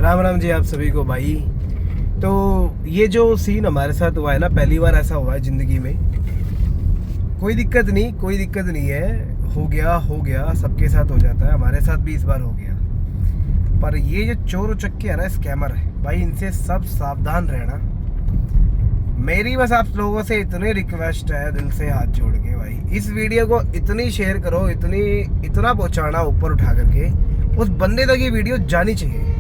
राम राम जी आप सभी को भाई। तो ये जो सीन हमारे साथ हुआ है ना, पहली बार ऐसा हुआ है ज़िंदगी में। कोई दिक्कत नहीं है, हो गया सबके साथ हो जाता है, हमारे साथ भी इस बार हो गया। पर ये जो चोर उचक्के है ना, स्कैमर है भाई, इनसे सब सावधान रहना। मेरी बस आप लोगों से इतनी रिक्वेस्ट है, दिल से हाथ जोड़ के भाई, इस वीडियो को इतनी शेयर करो, इतना पहुंचाना ऊपर उठा करके, उस बंदे तक ये वीडियो जानी चाहिए।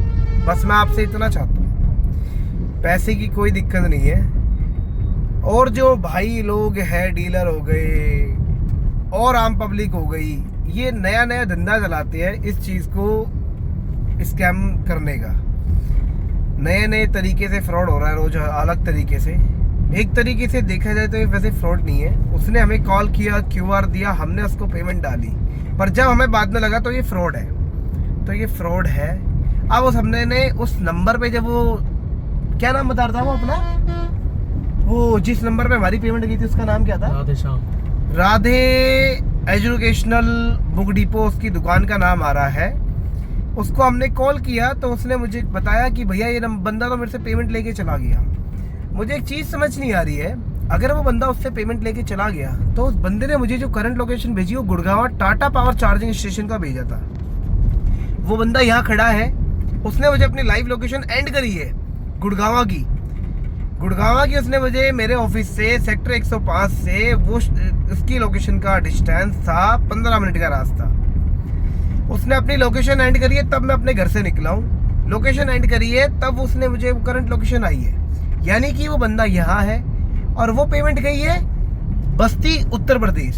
बस मैं आपसे इतना चाहता हूँ, पैसे की कोई दिक्कत नहीं है। और जो भाई लोग हैं, डीलर हो गए और आम पब्लिक हो गई, ये नया धंधा चलाते हैं इस चीज़ को स्कैम करने का। नए तरीके से फ्रॉड हो रहा है रोज, अलग तरीके से। एक तरीके से देखा जाए तो ये वैसे फ्रॉड नहीं है। उसने हमें कॉल किया, QR दिया, हमने उसको पेमेंट डाली, पर जब हमें बाद में लगा तो ये फ्रॉड है। अब उस हमने ने उस नंबर पे, जब वो क्या नाम बता रहा था वो अपना, वो जिस नंबर पे हमारी पेमेंट गई थी उसका नाम क्या था? राधे एजुकेशनल बुक डिपो उसकी दुकान का नाम आ रहा है। उसको हमने कॉल किया तो उसने मुझे बताया कि भैया ये बंदा तो मेरे से पेमेंट लेके चला गया। मुझे एक चीज़ समझ नहीं आ रही है, अगर वो बंदा उससे पेमेंट लेके चला गया तो उस बंदे ने मुझे जो करंट लोकेशन भेजी वो Gurgaon Tata power charging station का भेजा था। वो बंदा यहाँ खड़ा है, उसने मुझे अपनी लाइव लोकेशन एंड करी है गुड़गांव की उसने मुझे मेरे ऑफिस से सेक्टर 105 से वो उसकी लोकेशन का डिस्टेंस था 15 मिनट का रास्ता। उसने अपनी लोकेशन एंड करी है, तब मैं अपने घर से निकला हूँ। लोकेशन एंड करी है तब उसने मुझे करंट लोकेशन आई है, यानी कि वो बंदा यहाँ है और वो पेमेंट गई है बस्ती उत्तर प्रदेश।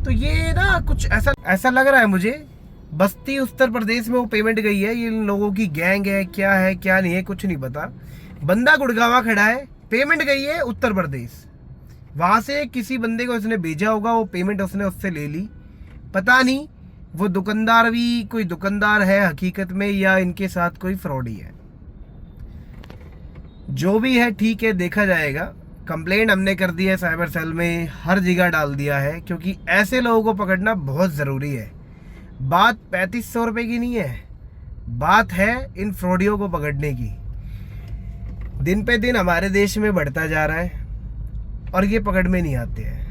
तो ये ना कुछ ऐसा लग रहा है मुझे, बस्ती उत्तर प्रदेश में वो पेमेंट गई है। ये इन लोगों की गैंग है, क्या नहीं है, कुछ नहीं पता। बंदा गुड़गांव खड़ा है, पेमेंट गई है उत्तर प्रदेश। वहां से किसी बंदे को उसने भेजा होगा, वो पेमेंट उसने उससे ले ली। पता नहीं वो दुकानदार भी कोई दुकानदार है हकीकत में, या इनके साथ कोई फ्रॉड ही है। जो भी है ठीक है, देखा जाएगा। कंप्लेंट हमने कर दी है साइबर सेल में, हर जगह डाल दिया है, क्योंकि ऐसे लोगों को पकड़ना बहुत ज़रूरी है। बात 3500 रुपये की नहीं है, बात है इन फ्रॉडियों को पकड़ने की। दिन पे दिन हमारे देश में बढ़ता जा रहा है और ये पकड़ में नहीं आते हैं।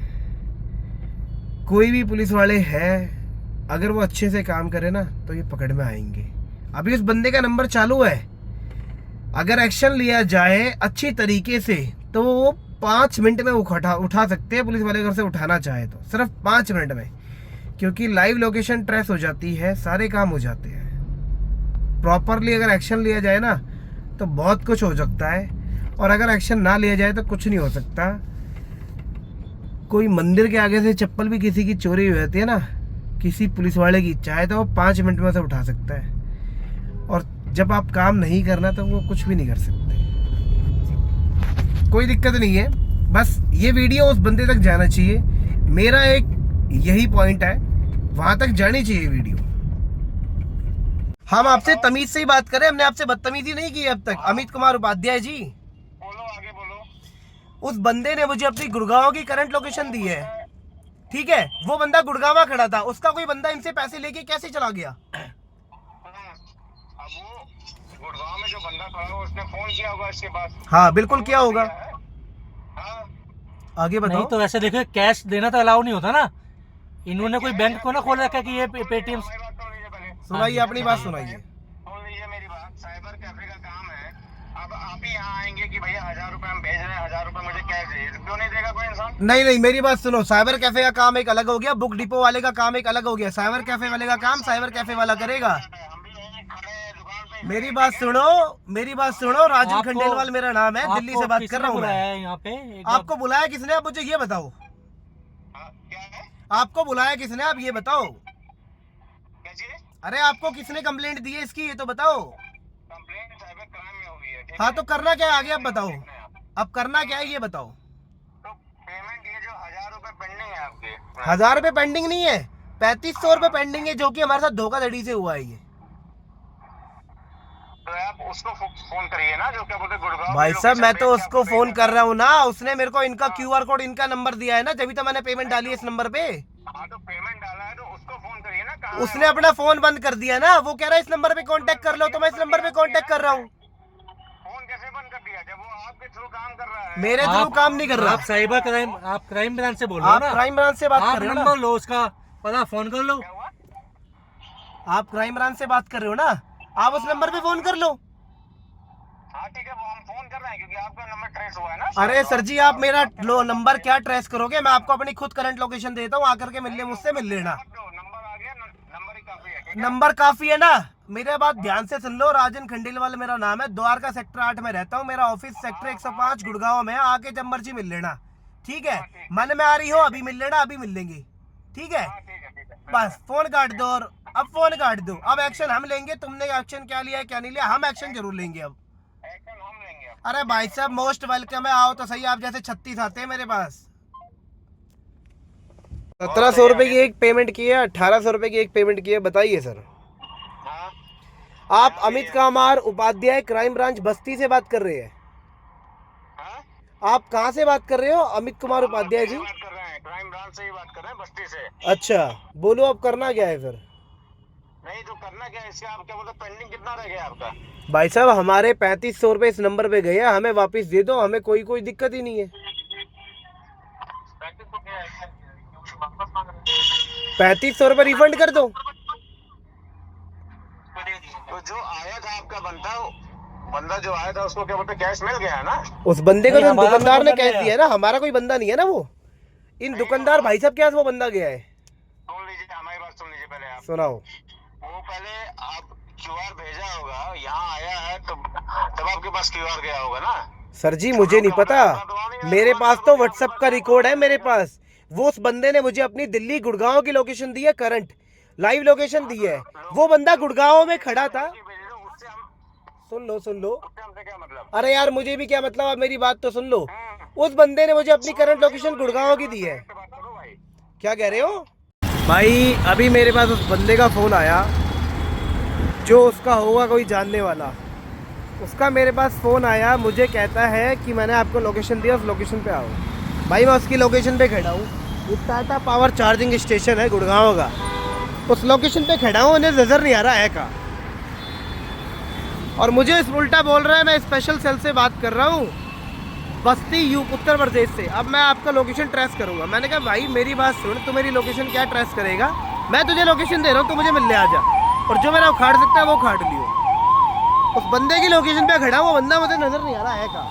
कोई भी पुलिस वाले हैं, अगर वो अच्छे से काम करे ना तो ये पकड़ में आएंगे। अभी उस बंदे का नंबर चालू है, अगर एक्शन लिया जाए अच्छी तरीके से तो वो 5 मिनट में उठा सकते हैं, पुलिस वाले अगर से उठाना चाहे तो सिर्फ 5 मिनट में, क्योंकि लाइव लोकेशन ट्रेस हो जाती है, सारे काम हो जाते हैं। प्रॉपरली अगर एक्शन लिया जाए ना तो बहुत कुछ हो सकता है, और अगर एक्शन ना लिया जाए तो कुछ नहीं हो सकता। कोई मंदिर के आगे से चप्पल भी किसी की चोरी हो जाती है ना, किसी पुलिस वाले की, चाहे तो वो 5 मिनट में से उठा सकता है। और जब आप काम नहीं करना तो वो कुछ भी नहीं कर सकते। कोई दिक्कत नहीं है, बस ये वीडियो उस बंदे तक जाना चाहिए। मेरा एक यही पॉइंट है, वहां तक जानी चाहिए वीडियो। हम आपसे तमीज से ही बात करें, हमने आपसे बदतमीजी नहीं की अब तक। अमित कुमार उपाध्याय जी, बोलो, आगे बोलो। उस बंदे ने मुझे अपनी गुड़गांव की करंट लोकेशन दी है, ठीक है? वो बंदा गुड़गांव खड़ा था, उसका कोई बंदा इनसे पैसे लेके कैसे चला गया? अब वो गुड़गांव में जो बंदा खड़ा है उसने फोन किया होगा इसके पास। हाँ बिल्कुल किया होगा। हाँ, आगे बताओ। नहीं तो वैसे देखो, कैश देना तो अलाउ नहीं होता ना। इन्होंने कोई बैंक को ना खोल रखा है कि ये पेटीएम। हमारी बात सुन लीजिए पहले। सुनाइए, अपनी बात सुनाइए। सुन लीजिए मेरी बात। साइबर कैफे का काम है। अब आप ही यहाँ आएंगे कि भैया 1000 रुपए हम भेज रहे हैं, 1000 रुपए मुझे कैश दे, क्यों नहीं देगा कोई इंसान? नहीं, मेरी बात सुनो। साइबर कैफे का काम एक अलग हो गया, बुक डिपो वाले का काम एक अलग हो गया। साइबर कैफे वाले का काम साइबर कैफे वाला करेगा। हम भी यहीं खड़े हैं दुकान पे। मेरी बात सुनो, राजन खंडेलवाल मेरा नाम है, दिल्ली से बात कर रहा हूँ मैं। यहाँ पे आपको बुलाया किसने, आप मुझे ये बताओ। क्या है? आपको बुलाया किसने, आप ये बताओ। क्या चीज? अरे आपको किसने कंप्लेंट दी है इसकी, ये तो बताओ। कंप्लेंट साइबर क्राइम में हुई है, ठीक हाँ है? तो करना क्या है आगे, आप बताओ। अब करना क्या है ये बताओ। तो पेमेंट ये जो 1000 रुपए पेंडिंग है आपके, 1000 रुपये पेंडिंग नहीं है, 3500 रुपये पेंडिंग है, जो कि हमारे साथ धोखाधड़ी से हुआ है ये। तो आप उसको फोन करिए ना, जो क्या बोलते गुड़गांव। भाई साहब मैं तो उसको फोन कर रहा हूँ ना, उसने मेरे को इनका QR कोड, इनका नंबर दिया है ना, जब तो मैंने पेमेंट डाली है इस नंबर पे। हाँ तो पेमेंट डाला है तो उसको फोन करिए ना, कहाँ उसने अपना फोन बंद कर दिया ना, वो कह रहा है इस नंबर पे कांटेक्ट कर लो, तो मैं इस नंबर पे कांटेक्ट कर रहा हूँ। फोन कैसे बंद कर दिया जब वो आपके थ्रू काम कर रहा है? मेरे थ्रू काम नहीं कर रहा। आप साइबर क्राइम, आप क्राइम ब्रांच से बोल रहे हो आप ना? क्राइम ब्रांच से बात आप कर रहे हो ना? नंबर लो उसका, पता फोन कर लो। क्या हुआ? आप क्राइम ब्रांच से बात कर रहे हो ना? आप उस नंबर पे फोन कर लो। हाँ ठीक है, वो हम फोन कर रहे हैं क्योंकि आपका नंबर ट्रेस हुआ है ना। अरे सर जी, आप मेरा नंबर क्या ट्रेस करोगे? मैं आपको अपनी खुद करंट लोकेशन देता हूँ, आकर के मिलने मुझसे मिल लेना। नंबर आ गया, नंबर ही काफी है, ठीक है? नंबर काफी है ना? मेरे बात ध्यान से सुन लो। राजन खंडेलवाल मेरा नाम है, द्वारका सेक्टर 8 में रहता हूँ। मेरा ऑफिस सेक्टर 105 गुड़गांव में है। आके जब मर्जी मिल लेना, ठीक है? मन में आ रही हो अभी मिल लेना, अभी मिल लेंगे, ठीक है? हाँ ठीक है, ठीक है। बस फोन काट दो। और अब फोन काट दो। अब एक्शन हम लेंगे, तुमने एक्शन क्या लिया है क्या नहीं लिया, हम एक्शन जरूर लेंगे अब। एक्शन हम लेंगे अब। अरे भाई साहब, मोस्ट वेलकम है, आओ तो सही। आप जैसे 36 आते हैं मेरे पास। 1700 रुपए की एक पेमेंट की है, 1800 रुपए की एक पेमेंट की है। बताइए सर। हाँ आप अमित कुमार उपाध्याय क्राइम ब्रांच बस्ती से बात कर रहे हैं? हाँ, आप कहाँ से बात कर रहे हो अमित कुमार उपाध्याय जी? बात कर रहे हैं, क्राइम ब्रांच से ही बात कर रहे हैं, बस्ती से। अच्छा, बोलो अब करना क्या है फिर? नहीं तो करना क्या है इससे? आप क्या बोलते, पेंडिंग कितना रह गया आपका? भाई साहब, हमारे 3500 रुपए इस नंबर पे गए हैं, हमें वापस दे दो, हमें कोई दिक्कत ही नहीं है। पैकेज तो क्या है, वापस मांग रहे हैं। 3500 रुपए रिफंड कर दो। तो जो आया था आपका बंदा जो आया था उसको क्या बोलते, कैश मिल गया है ना? उस बंदे को नहीं, तो हमारा दुकानदार कोई ने बंदा कैश नहीं दिया है ना, हमारा कोई बंदा नहीं है ना वो। इन दुकानदार भाई साहब के पास वो बंदा गया है। सुन लीजिए, हमारी बात सुन लीजिए पहले आप। सुनाओ। वो पहले आप क्यूआर भेजा होगा, यहाँ आया है तो तब आपके पास क्यूआर गया होगा ना? सर जी, मुझे नहीं पता, मेरे पास तो व्हाट्सएप का रिकॉर्ड है मेरे पास। वो उस बंदे ने मुझे अपनी दिल्ली गुड़गांव की लोकेशन दी है, करंट लाइव लोकेशन दी है। वो बंदा गुड़गांव में खड़ा था। उससे सुन लो। हमसे क्या मतलब? अरे यार, मुझे भी क्या मतलब, आप मेरी बात तो सुन लो। उस बंदे ने मुझे अपनी करंट लोकेशन गुड़गांव की दी है। बात करो भाई। क्या कह रहे हो भाई? अभी मेरे पास उस बंदे का फोन आया, जो उसका होगा कोई जानने वाला। उसका मेरे पास फ़ोन आया, मुझे कहता है कि मैंने आपको लोकेशन दिया, उस लोकेशन पे आओ। भाई मैं उसकी लोकेशन पे खड़ा हूँ। एक टाटा पावर चार्जिंग स्टेशन है गुड़गांव का, उस लोकेशन पे खड़ा हूँ। उन्हें नज़र नहीं आ रहा है का, और मुझे इस उल्टा बोल रहा है मैं स्पेशल सेल से बात कर रहा हूँ, बस्ती उत्तर प्रदेश से। अब मैं आपका लोकेशन ट्रेस करूँगा। मैंने कहा भाई मेरी बात सुन, तू मेरी लोकेशन क्या ट्रेस करेगा? मैं तुझे लोकेशन दे रहा हूँ, तू मुझे मिलने आ जा, और जो मेरा उखाड़ सकता है वो उखाड़ लियो। उस बंदे की लोकेशन पे खड़ा हूँ, वो बंदा मुझे नजर नहीं आ रहा है का।